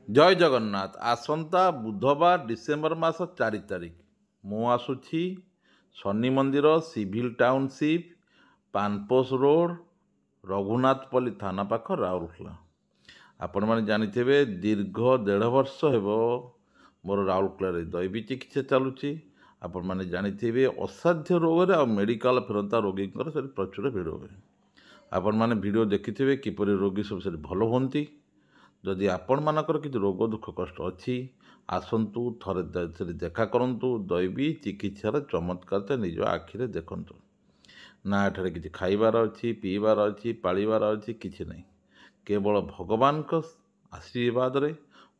जय जगन्नाथ। आसंता बुधवार डिसेम्बर मास 4 तारिख मु आसुछि शनि मंदिर civil township Panposh road Raghunathpalli थाना पाख राउरकेला। आपण मैंने जानिथिबे दीर्घ 1.5 वर्ष हेबो मोर राउरकेला दैवी चिकित्सा चलुछि। आपण मैंने जानिथिबे असाध्य रोग आ मेडिकल फेरंता रोगी प्रचुर भिड़ हुए। आपण मैंने वीडियो देखिथिबे किपरि रोगी सब भल होती। जदि आपण मानकर किसी रोग दुख कष्ट अच्छी आसतु थे देखा करूँ। दैवी चिकित्सार चमत्कार निज आखिरे देखु ना एठारे किसी खाइबार अच्छी पीबार अच्छी पालिबार अच्छी किसी नहीं। केवल भगवान का आशीर्वाद रे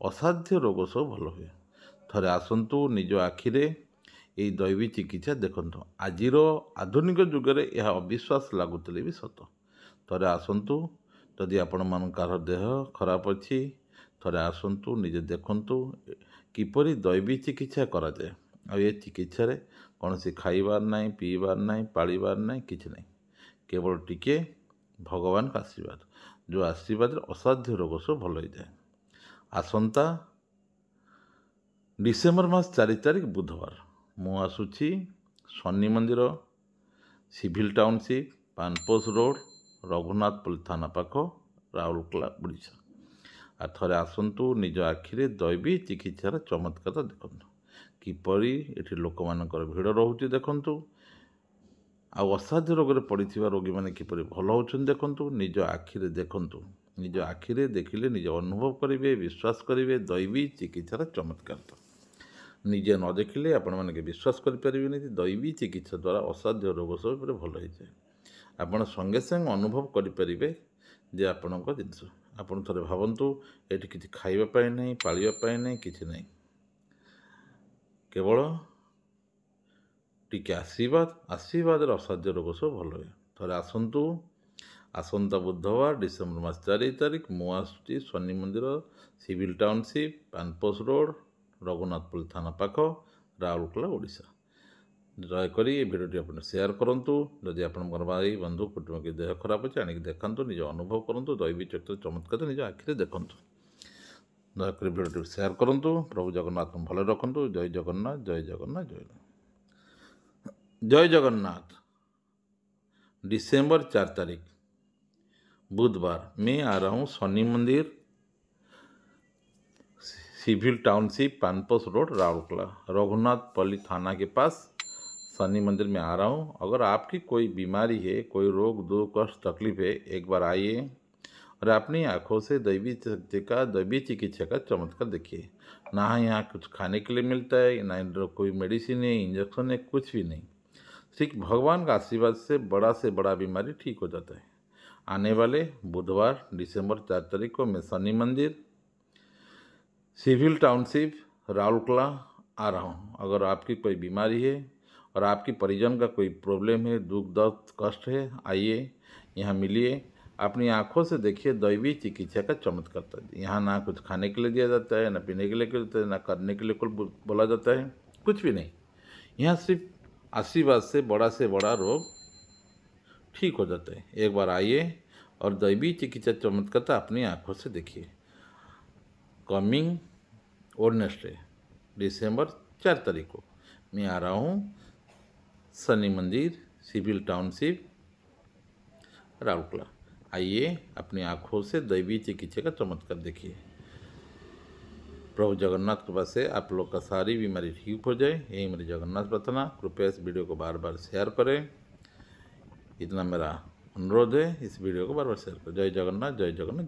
असाध्य रोग सब भल हुए। थरे आसतु निज आखिरे ये दैवी चिकित्सा देखु। आजिर आधुनिक जुगे यह अविश्वास लगुले भी सत। थरे आसतु जदि आपण मानकर देह खराब अच्छी थरे आसतु निजे देखंतु किपरि दैवी चिकित्सा करा जाए। आ ये चिकित्सा कौन सी खाइबार नहीं पीबार नहीं पालिबार नहीं किसी नहीं। केवल टिके भगवान का आशीर्वाद जो आशीर्वाद असाध्य रोग सब भल हो जाए। आसंता डिसेम्बर मास 4 तारिख बुधवार मु आसुछि शनि मंदिर civil township Panposh road Raghunathpalli थाना पाख राउरकेला ओडिशा। आ थरे आसतु निज आखिरे दैवी चिकित्सार चमत्कार देखु किपरि एठी लोक मानकर भिड़ रोचे देखु। असाध्य रोग पड़ी रोगी मैंने किपरि भल होउछन देखु। निज आखिरे देखु निज आखिरे देखिले निज अनुभव करेंगे विश्वास करेंगे दैवी चिकित्सार चमत्कार। निजे न देखिले आपण माने विश्वास करें दैवी चिकित्सा द्वारा असाध्य रोग सब भल हो जाए। आपण संगे संगे अनुभव करें जे आपण जिनस आपड़ थे भावतु ये किसी खाइबापी नहीं पालिबापी नहीं किसी नहीं। केवल टिके आशीर्वाद आशीर्वाद असाध्य रोग सब भल हुए। थे आसतु आसंता बुधवार डिसेम्बर मास 4 तारिख मु आसुछि शनि मंदिर civil township Panposh road Raghunathpalli थाना पाख राउरकेला ओडिशा। दयाकोरी ये भिडियोटी आप शेयर करूँ। जदि आप भाई बंधु कुटुंब की देह खराब अच्छे आनिक देखा निज अनुभव करूँ दैवी चमत्कार निज आखिरे देखु। दयाकोरी भिडियोटी शेयर करूँ। प्रभु जगन्नाथ भल रखु। जय जगन्नाथ जय जगन्नाथ जय जगन्नाथ। डिसेम्बर 4 तारिख बुधवार मैं आ रहा हूँ शनि मंदिर civil township Panposh road Rourkela Raghunathpalli थाना के पास शनि मंदिर में आ रहा हूँ। अगर आपकी कोई बीमारी है कोई रोग दुख कष्ट तकलीफ है एक बार आइए और अपनी आँखों से दैवी चिकित्सा का चमत्कार देखिए। ना यहाँ कुछ खाने के लिए मिलता है ना कोई मेडिसिन है इंजेक्शन है कुछ भी नहीं। सिर्फ भगवान का आशीर्वाद से बड़ा बीमारी ठीक हो जाता है। आने वाले बुधवार डिसेम्बर 4 तारीख को मैं शनि मंदिर सिविल टाउनशिप राउरकेला आ रहा हूँ। अगर आपकी कोई बीमारी है और आपकी परिजन का कोई प्रॉब्लम है दुख दर्द कष्ट है आइए यहाँ मिलिए अपनी आँखों से देखिए दैवी चिकित्सा का चमत्कार। यहाँ ना कुछ खाने के लिए दिया जाता है ना पीने के लिए देता है ना करने के लिए कुछ बोला जाता है कुछ भी नहीं। यहाँ सिर्फ आशीर्वाद से बड़ा रोग ठीक हो जाता है। एक बार आइए और दैवी चिकित्सा चमत्कार अपनी आँखों से देखिए। कमिंग वेडनेसडे डिसेम्बर 4 तारीख को मैं आ रहा हूँ शनि मंदिर सिविल टाउनशिप राउरकेला। आइए अपनी आँखों से दैवी चिकित्सा का चमत्कार देखिए। प्रभु जगन्नाथ कृपा से आप लोग का सारी बीमारी ठीक हो जाए यही मेरी जगन्नाथ प्रार्थना। कृपया इस वीडियो को बार बार शेयर करें इतना मेरा अनुरोध है। इस वीडियो को बार बार शेयर करें। जय जगन्नाथ जय जगन्नाथ।